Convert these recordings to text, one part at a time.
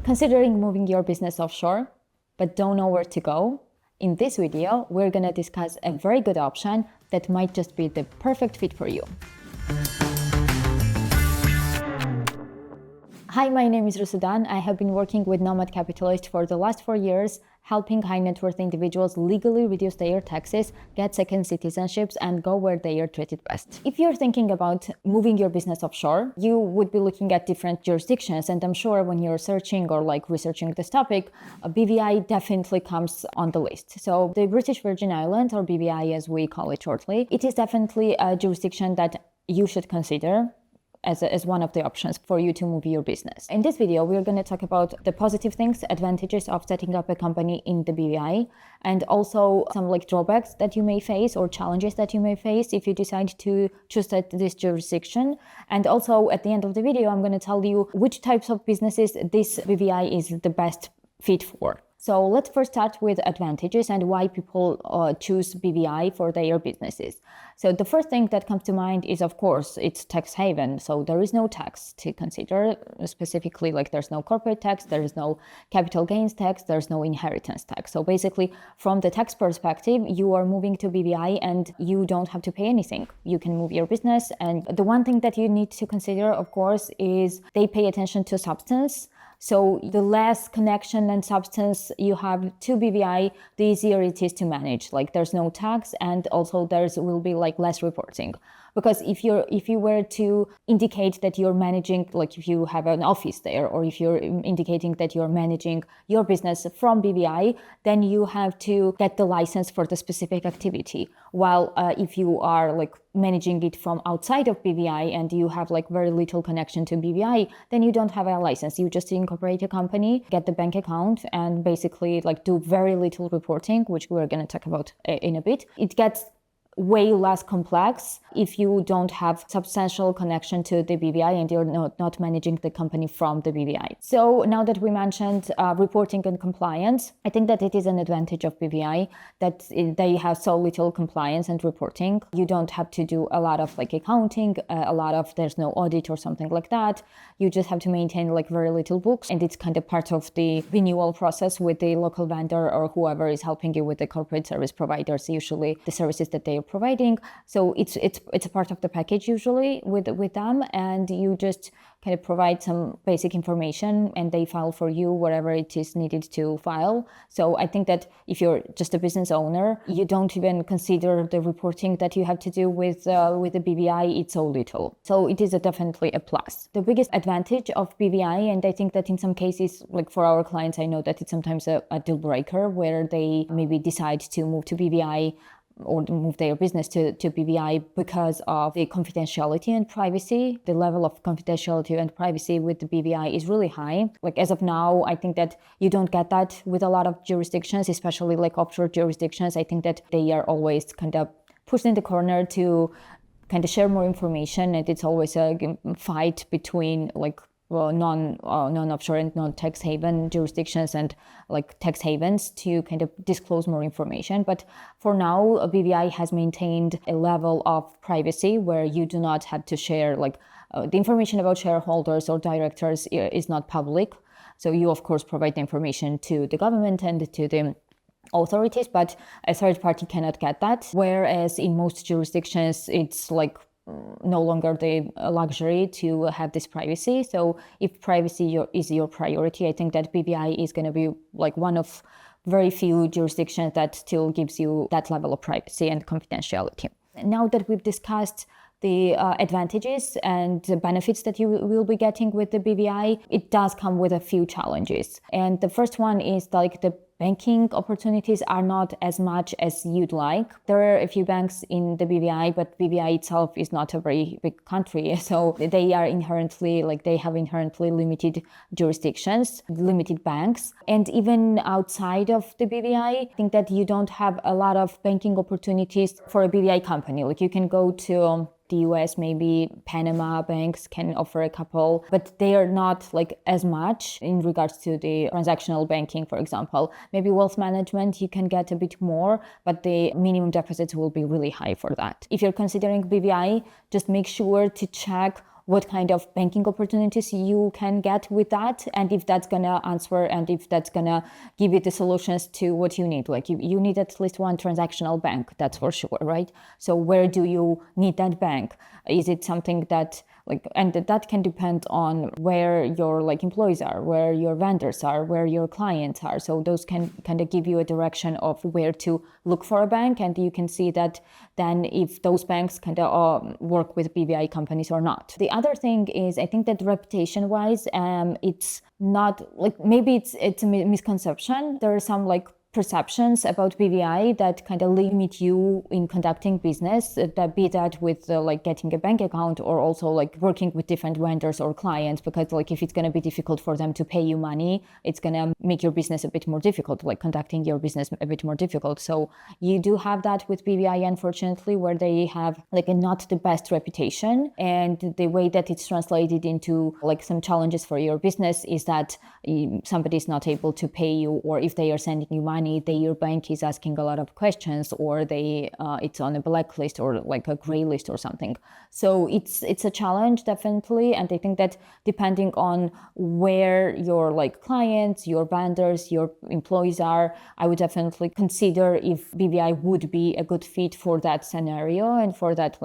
Considering moving your business offshore, but don't know where to go? In this video, we're gonna discuss a very good option that might just be the perfect fit for you. Hi, my name is Rusudan. I have been working with Nomad Capitalist for the last 4 years, helping high net worth individuals legally reduce their taxes, get second citizenships, and go where they are treated best. If you're thinking about moving your business offshore, you would be looking at different jurisdictions. And I'm sure when you're searching or researching this topic, BVI definitely comes on the list. So the British Virgin Islands, or BVI as we call it shortly, it is definitely a jurisdiction that you should consider as one of the options for you to move your business. In this video, we're going to talk about the positive things, advantages of setting up a company in the BVI, and also some drawbacks that you may face or challenges that you may face if you decide to choose this jurisdiction. And also at the end of the video, I'm going to tell you which types of businesses this BVI is the best fit for. So let's first start with advantages and why people choose BVI for their businesses. So the first thing that comes to mind is, of course, it's tax haven. So there is no tax to consider, specifically there's no corporate tax, there is no capital gains tax, there's no inheritance tax. So basically from the tax perspective, you are moving to BVI and you don't have to pay anything. You can move your business. And the one thing that you need to consider, of course, is they pay attention to substance. So the less connection and substance you have to BVI, the easier it is to manage. There's no tax, and also will be less reporting. Because if you were to indicate that you're managing, if you have an office there, or if you're indicating that you're managing your business from BVI, then you have to get the license for the specific activity. While if you are managing it from outside of BVI and you have very little connection to BVI, then you don't have a license. You just incorporate a company, get the bank account, and basically do very little reporting, which we're going to talk about in a bit. It gets way less complex if you don't have substantial connection to the BVI and you're not managing the company from the BVI. So now that we mentioned reporting and compliance, I think that it is an advantage of BVI that they have so little compliance and reporting. You don't have to do a lot of accounting, there's no audit or something like that. You just have to maintain very little books, and it's kind of part of the renewal process with the local vendor or whoever is helping you with the corporate service providers, usually the services that they are providing. So it's a part of the package usually with them, and you just kind of provide some basic information and they file for you whatever it is needed to file. So I think that if you're just a business owner, you don't even consider the reporting that you have to do with the BVI. It's so little. So it is definitely a plus. The biggest advantage of BVI, and I think that in some cases, for our clients, I know that it's sometimes a deal breaker where they maybe decide to move to BVI or move their business to BVI because of the confidentiality and privacy. The level of confidentiality and privacy with the BVI is really high. As of now, I think that you don't get that with a lot of jurisdictions, especially offshore jurisdictions. I think that they are always kind of pushed in the corner to kind of share more information, and it's always a fight between non-offshore and non-tax haven jurisdictions and tax havens to kind of disclose more information. But for now, BVI has maintained a level of privacy where you do not have to share the information about shareholders or directors is not public. So you of course provide the information to the government and to the authorities, but a third party cannot get that. Whereas in most jurisdictions, it's no longer the luxury to have this privacy. So if privacy is your priority, I think that BVI is going to be one of very few jurisdictions that still gives you that level of privacy and confidentiality. Now that we've discussed the advantages and the benefits that you will be getting with the BVI, it does come with a few challenges. And the first one is the banking opportunities are not as much as you'd like. There are a few banks in the BVI, but BVI itself is not a very big country. So they have inherently limited jurisdictions, limited banks. And even outside of the BVI, I think that you don't have a lot of banking opportunities for a BVI company. You can go to the US, maybe Panama banks can offer a couple, but they are not as much in regards to the transactional banking, for example. Maybe wealth management, you can get a bit more, but the minimum deposits will be really high for that. If you're considering BVI, just make sure to check what kind of banking opportunities you can get with that, and if that's gonna answer and if that's gonna give you the solutions to what you need. Like you need at least one transactional bank, that's for sure, right? So where do you need that bank? Is it something that and that can depend on where your employees are, where your vendors are, where your clients are. So those can kind of give you a direction of where to look for a bank, and you can see that then if those banks kind of work with BVI companies or not. The other thing is, I think that reputation-wise, it's not maybe it's a misconception. There are some perceptions about BVI that kind of limit you in conducting business, that be that with getting a bank account or also working with different vendors or clients, because if it's going to be difficult for them to pay you money, it's going to make your business a bit more difficult, conducting your business a bit more difficult. So you do have that with BVI, unfortunately, where they have a not the best reputation, and the way that it's translated into some challenges for your business is that somebody is not able to pay you, or if they are sending you money, your bank is asking a lot of questions, or it's on a blacklist or a gray list or something. So it's a challenge, definitely. And I think that depending on where your clients, your vendors, your employees are, I would definitely consider if BVI would be a good fit for that scenario, and for that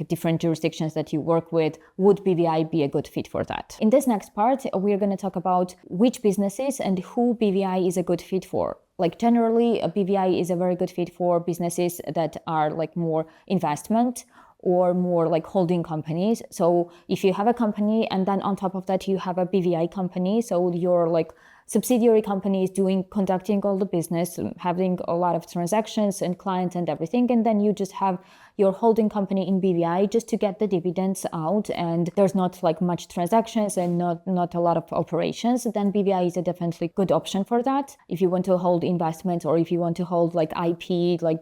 different jurisdictions that you work with, would BVI be a good fit for that? In this next part, we're going to talk about which businesses and who BVI is a good fit for. Generally, a BVI is a very good fit for businesses that are more investment or more holding companies. So if you have a company and then on top of that you have a BVI company, so your subsidiary company is conducting all the business, having a lot of transactions and clients and everything, and then you just have your holding company in BVI just to get the dividends out, and there's not much transactions and not a lot of operations, then BVI is a definitely good option for that. If you want to hold investments, or if you want to hold IP,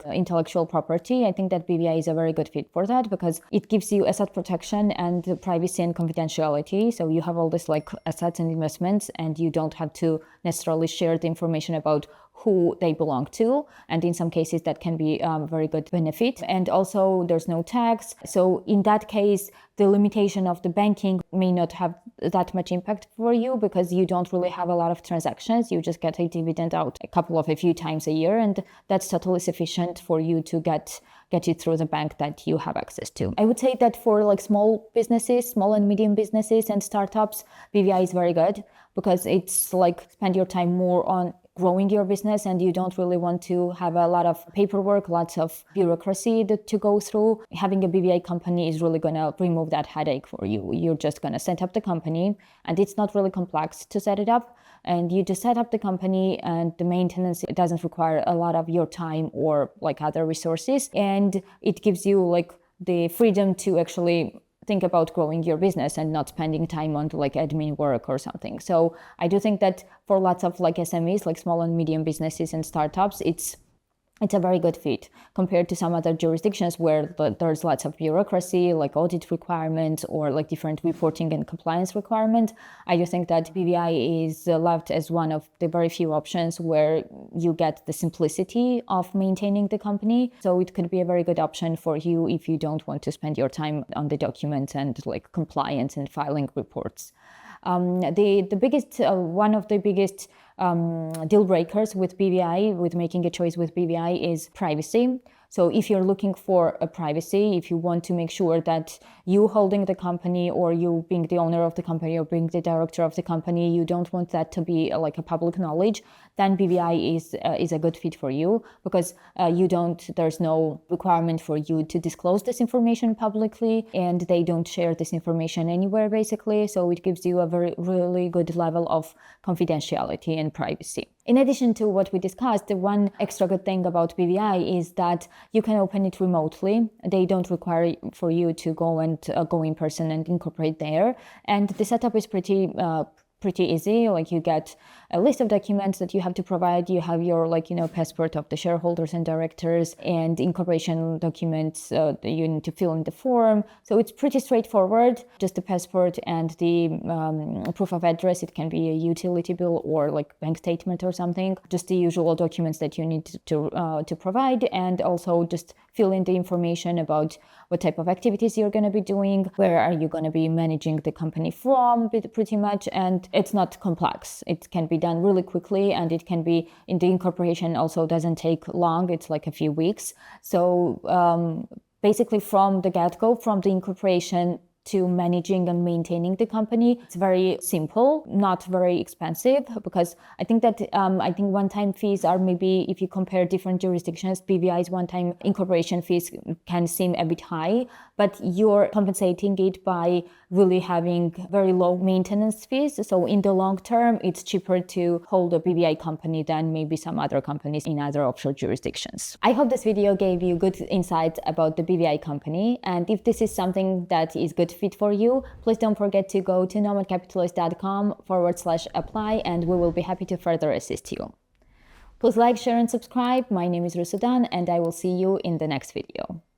intellectual property, I think that BVI is a very good fit for that, because it gives you asset protection and privacy and confidentiality. So you have all this assets and investments, and you don't have to necessarily share the information about who they belong to, and in some cases that can be a very good benefit. And also there's no tax, so in that case the limitation of the banking may not have that much impact for you, because you don't really have a lot of transactions. You just get a dividend out a few times a year, and that's totally sufficient for you to get it through the bank that you have access to. I would say that for small businesses, small and medium businesses and startups, BVI is very good, because it's spend your time more on growing your business, and you don't really want to have a lot of paperwork, lots of bureaucracy to go through. Having a BVI company is really going to remove that headache for you. You're just going to set up the company, and it's not really complex to set it up. And you just set up the company, and the maintenance, it doesn't require a lot of your time or other resources. And it gives you the freedom to actually think about growing your business and not spending time on admin work or something. So I do think that for lots of SMEs, small and medium businesses and startups, it's a very good fit compared to some other jurisdictions where there's lots of bureaucracy, audit requirements or different reporting and compliance requirements. I do think that BVI is left as one of the very few options where you get the simplicity of maintaining the company. So it could be a very good option for you if you don't want to spend your time on the documents and compliance and filing reports. The biggest, one of the biggest deal breakers with BVI, with making a choice with BVI, is privacy. So if you're looking for a privacy, if you want to make sure that you holding the company, or you being the owner of the company, or being the director of the company, you don't want that to be a public knowledge, then BVI is a good fit for you, because there's no requirement for you to disclose this information publicly, and they don't share this information anywhere basically. So it gives you a really good level of confidentiality and privacy. In addition to what we discussed, the one extra good thing about BVI is that you can open it remotely. They don't require for you to go in person and incorporate there. And the setup is pretty easy. You get a list of documents that you have to provide. You have your passport of the shareholders and directors, and incorporation documents that you need to fill in the form. So it's pretty straightforward. Just the passport and the proof of address. It can be a utility bill or bank statement or something. Just the usual documents that you need to provide, and also just fill in the information about what type of activities you're going to be doing, where are you going to be managing the company from, pretty much. And it's not complex. It can be done really quickly, and it can be in the incorporation also doesn't take long. It's like a few weeks. So basically from the get-go, from the incorporation to managing and maintaining the company, it's very simple, not very expensive, because I think that one-time fees are, maybe if you compare different jurisdictions, BVI's one-time incorporation fees can seem a bit high, but you're compensating it by really having very low maintenance fees. So in the long term, it's cheaper to hold a BVI company than maybe some other companies in other offshore jurisdictions. I hope this video gave you good insights about the BVI company. And if this is something that is good fit for you, please don't forget to go to nomadcapitalist.com/apply, and we will be happy to further assist you. Please like, share, and subscribe. My name is Rusudan, and I will see you in the next video.